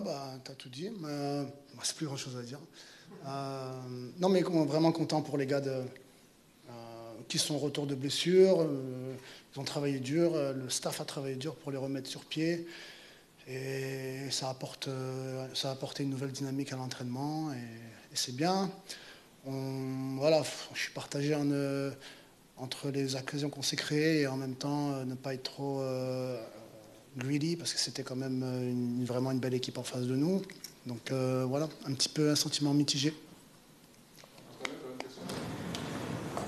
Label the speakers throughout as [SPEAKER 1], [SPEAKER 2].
[SPEAKER 1] bah, tu as tout dit. C'est plus grand-chose à dire. Non, mais vraiment content pour les gars qui sont au retour de blessure. Ils ont travaillé dur, le staff a travaillé dur pour les remettre sur pied. Et ça a apporté une nouvelle dynamique à l'entraînement. Et c'est bien. Voilà, je suis partagé entre les occasions qu'on s'est créées et en même temps ne pas être trop greedy parce que c'était quand même vraiment une belle équipe en face de nous. Donc voilà, un petit peu un sentiment mitigé.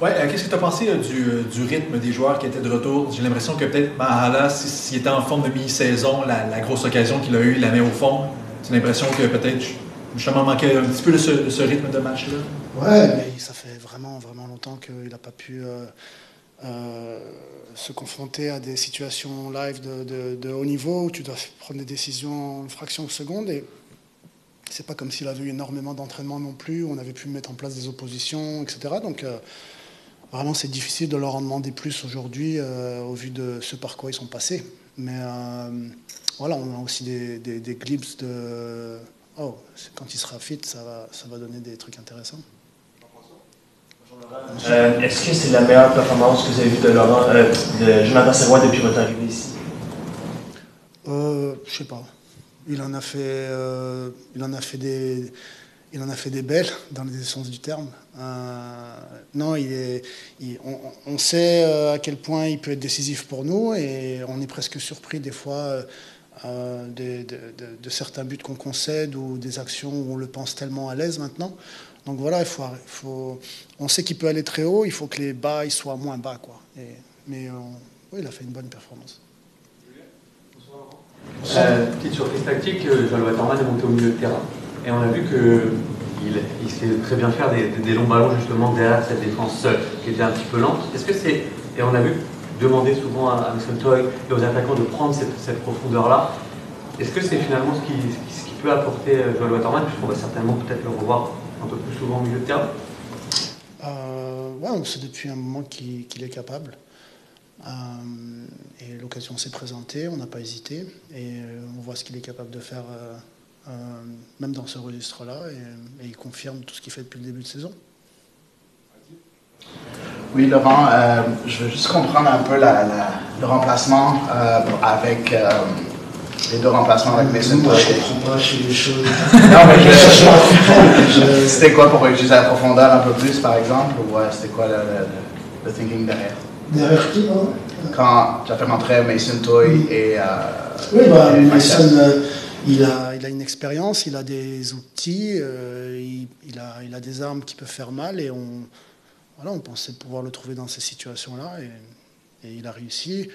[SPEAKER 2] Ouais, qu'est-ce que tu as pensé du rythme des joueurs qui étaient de retour? J'ai l'impression que peut-être Mahala, s'il était en forme de mi-saison, la grosse occasion qu'il a eue, il la met au fond. J'ai l'impression que peut-être justement manquait un petit peu de ce rythme de match-là.
[SPEAKER 1] Ouais, mais ça fait vraiment, vraiment longtemps qu'il n'a pas pu se confronter à des situations live de haut niveau où tu dois prendre des décisions en fraction de seconde. Et c'est pas comme s'il avait eu énormément d'entraînement non plus, où on avait pu mettre en place des oppositions, etc. Donc vraiment, c'est difficile de leur en demander plus aujourd'hui au vu de ce par quoi ils sont passés. Mais voilà, on a aussi des glimpses de quand il sera fit, ça va donner des trucs intéressants.
[SPEAKER 3] Est-ce que c'est la meilleure performance que vous avez vue de Jonathan Serrois depuis votre arrivée ici?
[SPEAKER 1] Je sais pas. Il en a fait des belles dans les sens du terme. Non, on sait à quel point il peut être décisif pour nous et on est presque surpris des fois de certains buts qu'on concède ou des actions où on le pense tellement à l'aise maintenant. Donc voilà, on sait qu'il peut aller très haut, il faut que les bas ils soient moins bas, quoi. Oui, il a fait une bonne performance.
[SPEAKER 4] Petite surprise tactique, Joël Waterman est monté au milieu de terrain et on a vu qu'il sait très bien faire des longs ballons justement derrière cette défense qui était un petit peu lente. Est-ce que c'est, et on a vu demander souvent à Mason Toy et aux attaquants de prendre cette profondeur-là, est-ce que c'est finalement ce qui peut apporter Joël Waterman, puisqu'on va certainement peut-être le revoir un peu plus souvent au milieu de terrain?
[SPEAKER 1] Ouais, on sait depuis un moment qu'il est capable. Et l'occasion s'est présentée, on n'a pas hésité. Et on voit ce qu'il est capable de faire, même dans ce registre-là. Et il confirme tout ce qu'il fait depuis le début de saison.
[SPEAKER 5] Oui, Laurent, je veux juste comprendre un peu le remplacement avec... les deux remplacements avec Mason Toy.
[SPEAKER 1] Moi, je comprends pas chez les choses.
[SPEAKER 5] Non, mais c'était quoi pour utiliser la profondeur un peu plus, par exemple? Ou c'était quoi le thinking derrière?
[SPEAKER 1] Derrière qui, hein?
[SPEAKER 5] Quand tu as fait rentrer Mason Toy et...
[SPEAKER 1] oui, Mason, il a une expérience, il a des outils, il a des armes qui peuvent faire mal et on pensait pouvoir le trouver dans ces situations-là et il a réussi.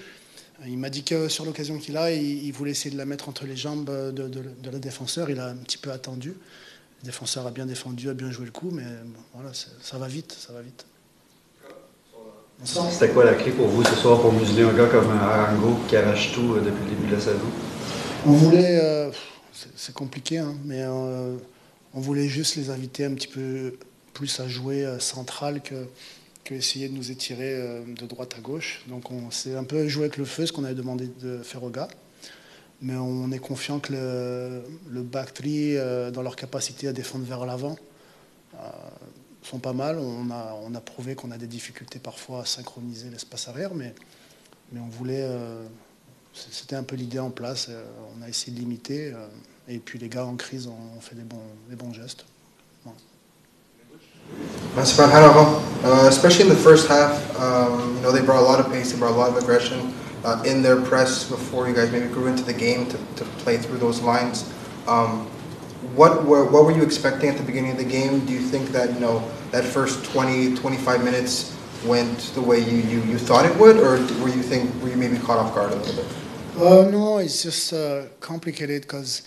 [SPEAKER 1] Il m'a dit que sur l'occasion qu'il a, il voulait essayer de la mettre entre les jambes de la défenseur. Il a un petit peu attendu. Le défenseur a bien défendu, a bien joué le coup, mais voilà, ça va vite, ça va vite.
[SPEAKER 6] C'était quoi la clé pour vous ce soir pour museler un gars comme Arango qui arrache tout depuis le début de la saison?
[SPEAKER 1] On voulait, c'est compliqué, hein, mais on voulait juste les inviter un petit peu plus à jouer central que essayer de nous étirer de droite à gauche. Donc on s'est un peu joué avec le feu, ce qu'on avait demandé de faire aux gars. Mais on est confiant que le back three, dans leur capacité à défendre vers l'avant, sont pas mal. On a prouvé qu'on a des difficultés parfois à synchroniser l'espace arrière, mais on voulait... c'était un peu l'idée en place. On a essayé de limiter. Et puis les gars en crise ont fait des bons gestes. Voilà.
[SPEAKER 7] Especially in the first half, they brought a lot of pace, they brought a lot of aggression in their press before you guys maybe grew into the game to play through those lines. What were you expecting at the beginning of the game? Do you think that that first 20-25 minutes went the way you thought it would, or were you maybe caught off guard a little bit?
[SPEAKER 1] No, it's just complicated because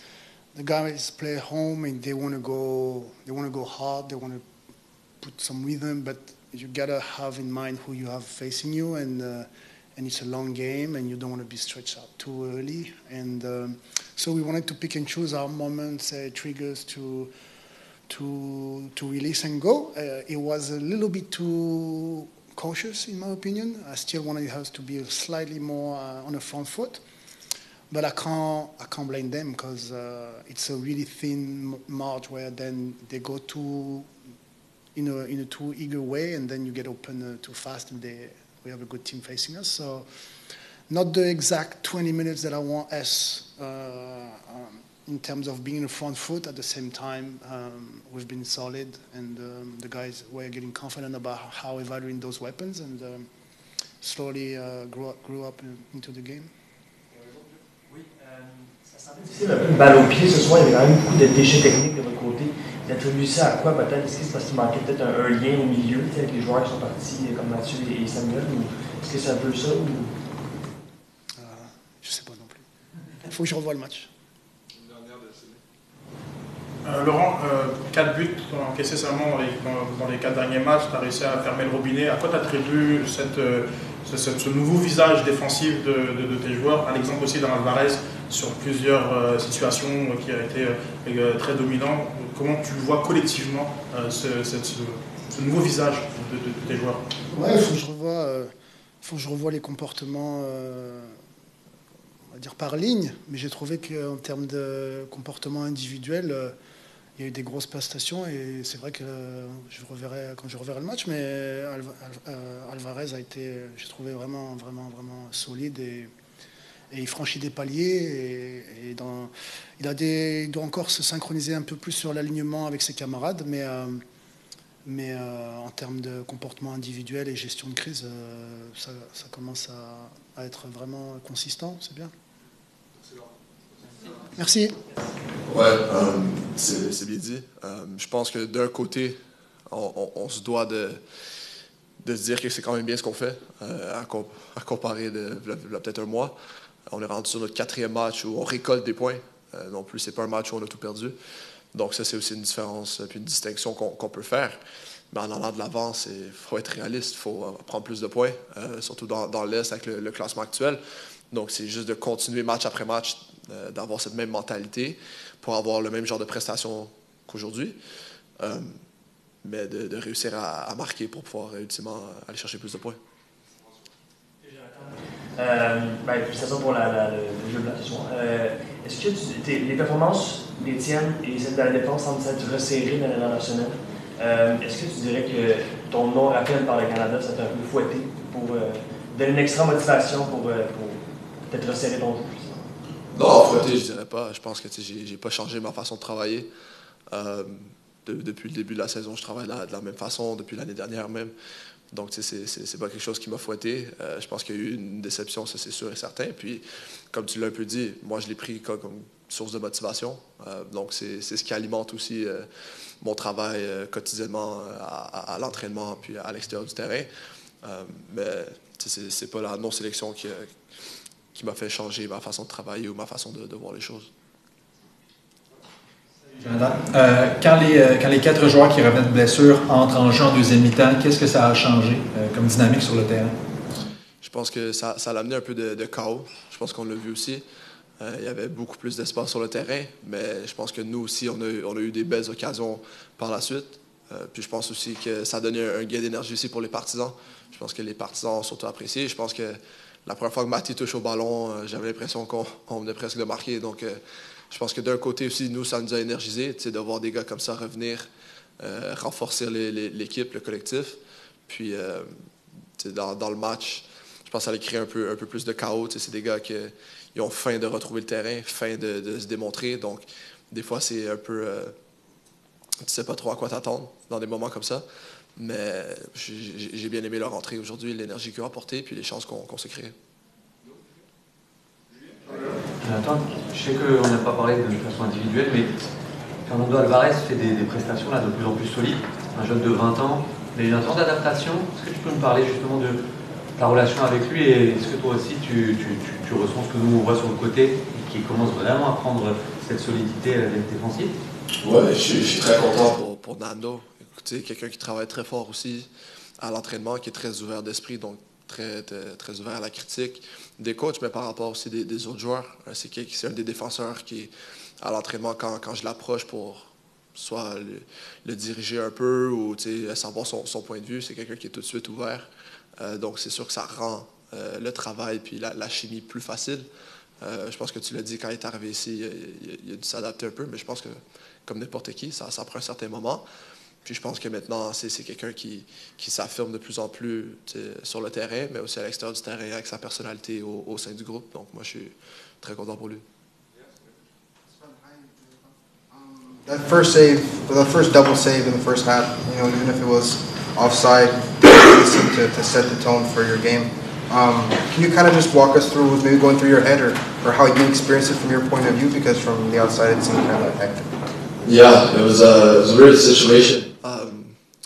[SPEAKER 1] the guys play home and they want to go hard, they want to put some rhythm, but you gotta have in mind who you have facing you, and it's a long game, and you don't want to be stretched out too early. And so we wanted to pick and choose our moments, triggers to release and go. It was a little bit too cautious, in my opinion. I still wanted us to be slightly more on the front foot. but I can't blame them because it's a really thin march where then they go too in a too eager way, and then you get open too fast, and we have a good team facing us. So not the exact 20 minutes that I want us in terms of being in the front foot. At the same time, we've been solid, and the guys were getting confident about how evaluating those weapons, and slowly grew up into the game.
[SPEAKER 3] Oui, ça semblait difficile, un peu une balle au pied ce soir. Il y avait quand même beaucoup de déchets techniques de votre côté. Vous attribuez ça à quoi peut-être? Est-ce que c'est parce qu'il manquait peut-être un lien au milieu avec les joueurs qui sont partis comme Mathieu et Samuel? Ou est-ce que c'est un peu ça? Ou...
[SPEAKER 1] Je ne sais pas non plus. Il faut que je revoie le match.
[SPEAKER 8] Laurent, 4 buts encaissés seulement dans les 4 derniers matchs. Tu as réussi à fermer le robinet. À quoi tu attribues ce nouveau visage défensif de tes joueurs? Un exemple aussi dans Alvarez sur plusieurs situations qui a été très dominant. Comment tu vois collectivement ce nouveau visage de tes joueurs?
[SPEAKER 1] Ouais, il faut que je revoie les comportements, on va dire par ligne, mais j'ai trouvé qu'en termes de comportement individuel, il y a eu des grosses prestations, et c'est vrai que quand je reverrai le match, mais Alvarez a été, j'ai trouvé vraiment solide, et il franchit des paliers, et il doit encore se synchroniser un peu plus sur l'alignement avec ses camarades, mais en termes de comportement individuel et gestion de crise, ça commence à être vraiment consistant, c'est bien. Merci.
[SPEAKER 9] Ouais, c'est bien dit. Je pense que d'un côté, on se doit de se dire que c'est quand même bien ce qu'on fait, à comparer de peut-être un mois. On est rendu sur notre 4e match où on récolte des points. Non plus, c'est pas un match où on a tout perdu. Donc ça, c'est aussi une différence puis une distinction qu'on peut faire. Mais en allant de l'avant, il faut être réaliste, il faut prendre plus de points, surtout dans l'Est avec le classement actuel. Donc c'est juste de continuer match après match, d'avoir cette même mentalité pour avoir le même genre de prestations qu'aujourd'hui, mais de réussir à marquer pour pouvoir ultimement aller chercher plus de points.
[SPEAKER 3] Félicitations pour le jeu de la soir. Est-ce que les performances des tiennes et celles de la défense semblent s'être resserrées dans la dernière semaine? Est-ce que tu dirais que ton nom rappel par le Canada, ça t'a un peu fouetté pour donner une extra motivation pour peut-être resserrer ton jeu?
[SPEAKER 9] Non, fouetté, je dirais pas. Je pense que j'ai pas changé ma façon de travailler. Depuis le début de la saison, je travaille de la même façon, depuis l'année dernière même. Donc, c'est pas quelque chose qui m'a fouetté. Je pense qu'il y a eu une déception, ça c'est sûr et certain. Puis, comme tu l'as un peu dit, moi je l'ai pris comme source de motivation. Donc, c'est ce qui alimente aussi mon travail quotidiennement à l'entraînement puis à l'extérieur du terrain. Mais c'est pas la non-sélection qui m'a fait changer ma façon de travailler ou ma façon de voir les choses.
[SPEAKER 2] Jonathan, quand les 4 joueurs qui revenaient de blessure entrent en jeu en deuxième mi-temps, qu'est-ce que ça a changé comme dynamique sur le terrain?
[SPEAKER 9] Je pense que ça a amené un peu de chaos. Je pense qu'on l'a vu aussi. Il y avait beaucoup plus d'espace sur le terrain, mais je pense que nous aussi, on a eu des belles occasions par la suite. Puis je pense aussi que ça a donné un gain d'énergie aussi pour les partisans. Je pense que les partisans ont surtout apprécié. Je pense que la première fois que Mathieu touche au ballon, j'avais l'impression qu'on venait presque de marquer. Donc, je pense que d'un côté aussi, nous, ça nous a énergisé de voir des gars comme ça revenir, renforcer l'équipe, le collectif. Puis, dans le match, je pense que ça allait créer un peu plus de chaos. C'est des gars qui ont faim de retrouver le terrain, faim de se démontrer. Donc, des fois, c'est un peu... tu sais pas trop à quoi t'attendre dans des moments comme ça. Mais j'ai bien aimé leur entrée aujourd'hui, l'énergie qu'ils ont apportée, puis les chances qu'on s'est créées.
[SPEAKER 4] Jonathan, je sais qu'on n'a pas parlé de façon individuelle, mais Fernando Alvarez fait des prestations là, de plus en plus solides. Un jeune de 20 ans, il a eu un temps d'adaptation. Est-ce que tu peux me parler justement de ta relation avec lui, et est-ce que toi aussi tu ressens ce que nous on voit sur le côté et qui commence vraiment à prendre cette solidité défensive?
[SPEAKER 9] Oui, je suis très content pour Nando. Écoutez, quelqu'un qui travaille très fort aussi à l'entraînement, qui est très ouvert d'esprit, donc très ouvert à la critique des coachs, mais par rapport aussi des autres joueurs. C'est un des défenseurs qui, à l'entraînement, quand je l'approche pour soit le diriger un peu ou savoir son point de vue, c'est quelqu'un qui est tout de suite ouvert. Donc, c'est sûr que ça rend le travail puis la chimie plus facile. Je pense que tu l'as dit quand il est arrivé ici, il a dû s'adapter un peu, mais je pense que comme n'importe qui, ça prend un certain moment. Puis je pense que maintenant, c'est quelqu'un qui s'affirme de plus en plus sur le terrain, mais aussi à l'extérieur du terrain avec sa personnalité au sein du groupe. Donc moi, je suis très content pour lui.
[SPEAKER 7] That first save, the first double save in the first half, even if it was offside, it seemed to set the tone for your game. Can you kind of just walk us through what was maybe going through your head or how you experienced it from your point of view? Because from the outside, it seemed kind of hectic.
[SPEAKER 9] Yeah, it was a weird situation.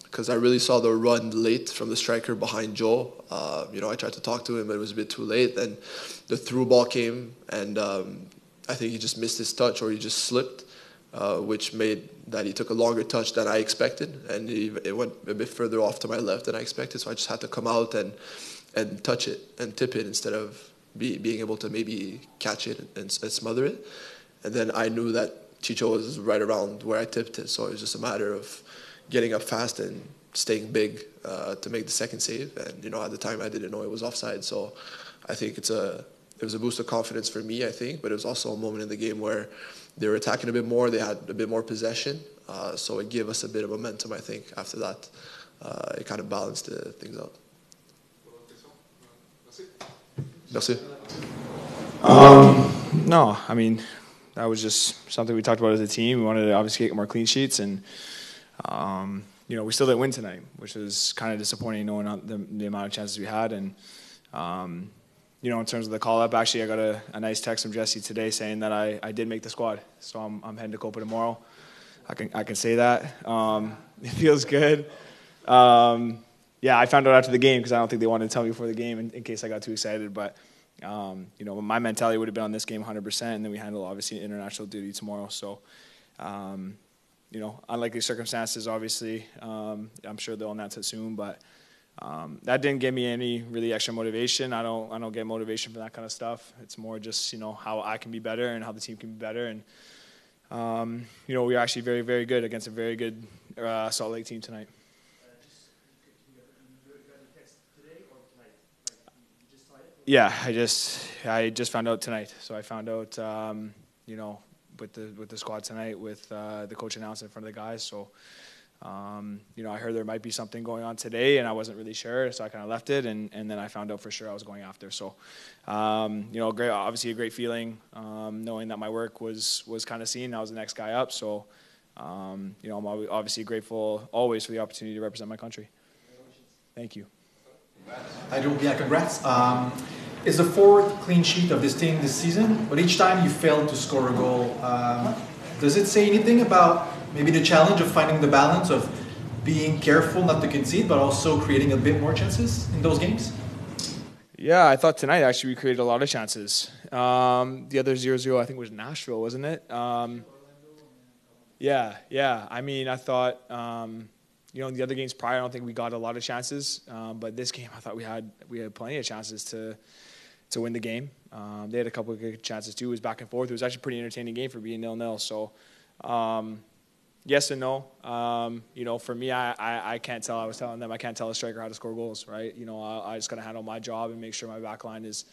[SPEAKER 9] Because I really saw the run late from the striker behind Joe. I tried to talk to him, but it was a bit too late. Then the through ball came, and I think he just missed his touch or he just slipped, which made that he took a longer touch than I expected, and it went a bit further off to my left than I expected. So I just had to come out and touch it and tip it instead of being able to maybe catch it and smother it. And then I knew that Chicho was right around where I tipped it, so it was just a matter of getting up fast and staying big to make the second save. And at the time I didn't know it was offside, so I think it was a boost of confidence for me, I think, but it was also a moment in the game where they were attacking a bit more, they had a bit more possession, so it gave us a bit of momentum, I think. After that, it kind of balanced things out. Merci.
[SPEAKER 10] No, I mean, that was just something we talked about as a team. We wanted to obviously get more clean sheets, and we still didn't win tonight, which was kind of disappointing knowing the amount of chances we had. And in terms of the call-up, actually, I got a nice text from Jesse today saying that I did make the squad. So I'm heading to Copa tomorrow. I can say that. It feels good. I found out after the game because I don't think they wanted to tell me before the game in case I got too excited. But my mentality would have been on this game 100%, and then we handle obviously international duty tomorrow. So. Unlikely circumstances, obviously. I'm sure they'll announce it soon, but that didn't give me any really extra motivation. I don't get motivation from that kind of stuff. It's more just how I can be better and how the team can be better. And we were actually very, very good against a very good Salt Lake team tonight. Yeah, I just found out tonight. So I found out, with the squad tonight, with the coach announced in front of the guys. So, I heard there might be something going on today, and I wasn't really sure, so I kind of left it, and then I found out for sure I was going after. So, obviously a great feeling, knowing that my work was kind of seen. I was the next guy up. So, I'm obviously grateful always for the opportunity to represent my country. Thank you.
[SPEAKER 2] Congrats. It's the fourth clean sheet of this team this season, but each time you failed to score a goal. Does it say anything about maybe the challenge of finding the balance of being careful not to concede, but also creating a bit more chances in those games?
[SPEAKER 10] Yeah, I thought tonight actually we created a lot of chances. The other 0-0 I think was Nashville, wasn't it? Yeah. I mean, I thought... in the other games prior, I don't think we got a lot of chances. But this game, I thought we had plenty of chances to win the game. They had a couple of good chances too. It was back and forth. It was actually a pretty entertaining game for being 0-0. So, yes and no. For me, I can't tell. I was telling them I can't tell a striker how to score goals, right? I just got to handle my job and make sure my back line is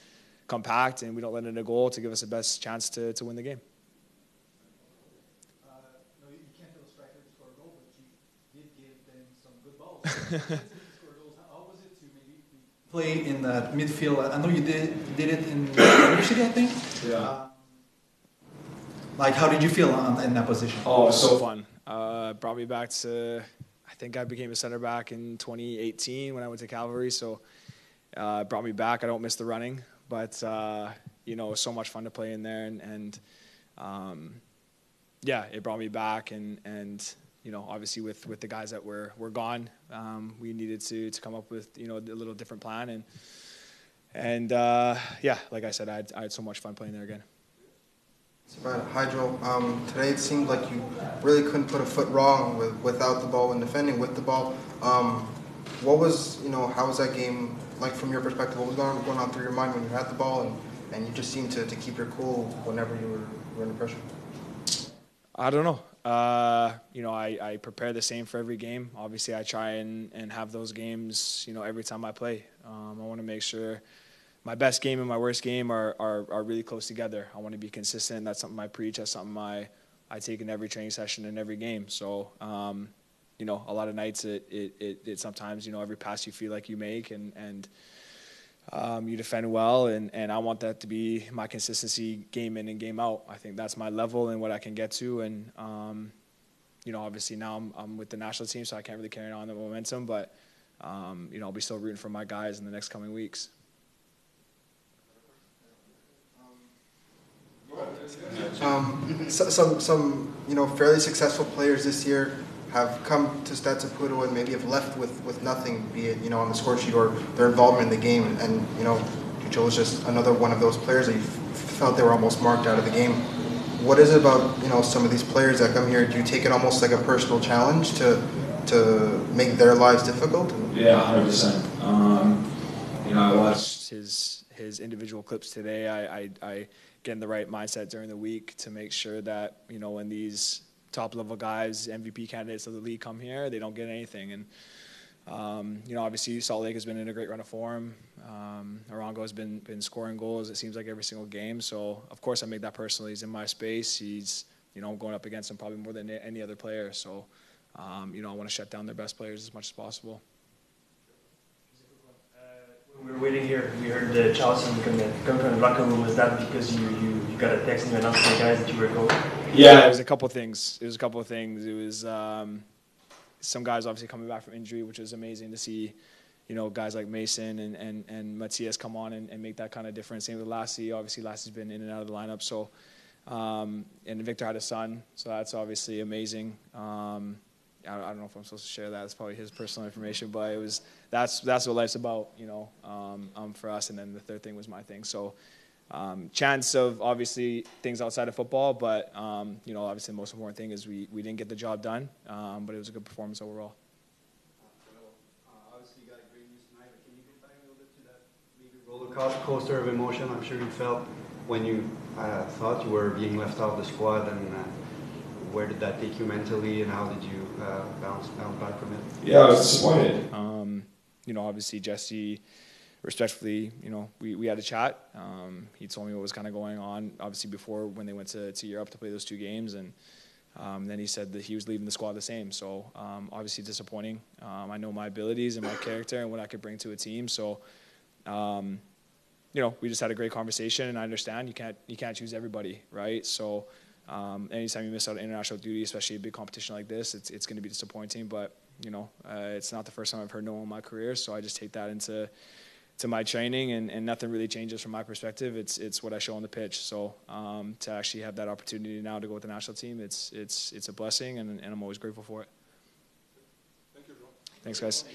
[SPEAKER 10] compact and we don't let in a goal to give us the best chance to win the game.
[SPEAKER 2] How was it to maybe play in the midfield? I know you did it in university, I think.
[SPEAKER 10] Yeah.
[SPEAKER 2] How did you feel in that position?
[SPEAKER 10] Oh, it was so fun. Brought me back to, I think I became a center back in 2018 when I went to Calvary. So it brought me back. I don't miss the running, but it was so much fun to play in there, and it brought me back and. Obviously with the guys that were gone, we needed to come up with, a little different plan. And like I said, I had so much fun playing there again.
[SPEAKER 7] Hi, Joel. Today it seemed like you really couldn't put a foot wrong without the ball and defending with the ball. What was, how was that game like from your perspective? What was going on through your mind when you had the ball and you just seemed to keep your cool whenever you were under pressure?
[SPEAKER 10] I don't know. I prepare the same for every game. Obviously, I try and have those games, every time I play. I want to make sure my best game and my worst game are really close together. I want to be consistent. That's something I preach. That's something I take in every training session and every game. So, you know, a lot of nights it sometimes, you know, every pass you feel like you make and you defend well, and I want that to be my consistency game in and game out. I think that's my level and what I can get to. And, you know, obviously now I'm with the national team, so I can't really carry on the momentum, but, you know, I'll be still rooting for my guys in the next coming weeks.
[SPEAKER 7] Some you know, fairly successful players this year have come to Stade Saputo and maybe have left with nothing, be it, you know, on the score sheet or their involvement in the game. And you know, Joe is just another one of those players that you felt they were almost marked out of the game. What is it about, you know, some of these players that come here? Do you take it almost like a personal challenge to make their lives difficult?
[SPEAKER 10] Yeah, 100%. You know, I watched his individual clips today. I get in the right mindset during the week to make sure that, you know, when these top-level guys, MVP candidates of the league come here, they don't get anything. And, you know, obviously Salt Lake has been in a great run of form. Arango has been scoring goals, it seems like, every single game. So, of course, I make that personal. He's in my space. He's, you know, I'm going up against him probably more than any other player. So, you know, I want to shut down their best players as much as possible.
[SPEAKER 3] When we were waiting here, we heard Charleston come from the locker room. Was that because you got a text and you announced to the guys that you were going?
[SPEAKER 10] Yeah, it was a couple of things. It was some guys obviously coming back from injury, which was amazing to see, you know, guys like Mason and Matthias come on and make that kind of difference. Same with Lassie. Obviously, Lassie's been in and out of the lineup. So, and Victor had a son, so that's obviously amazing. I don't know if I'm supposed to share that. It's probably his personal information, but that's what life's about, you know, for us. And then the third thing was my thing. So, chance of obviously things outside of football, but you know, obviously the most important thing is we didn't get the job done, but it was a good performance overall.
[SPEAKER 6] Obviously, you got a great news tonight, but can you get back a little bit to that maybe roller coaster of emotion I'm sure you felt when you thought you were being left out of the squad, and where did that take you mentally, and how did you bounce back from it?
[SPEAKER 10] Yeah, I was disappointed. You know, obviously Jesse, respectfully, you know, we had a chat. He told me what was kind of going on, obviously before when they went to Europe to play those 2 games, and then he said that he was leaving the squad the same. So obviously disappointing. I know my abilities and my character and what I could bring to a team. So you know, we just had a great conversation, and I understand you can't choose everybody, right? So anytime you miss out on international duty, especially a big competition like this, it's going to be disappointing. But you know, it's not the first time I've heard no in my career, so I just take that into my training, and nothing really changes from my perspective. It's what I show on the pitch. So to actually have that opportunity now to go with the national team, it's a blessing, and I'm always grateful for it.
[SPEAKER 8] Thank you, Joe.
[SPEAKER 10] Thanks, guys.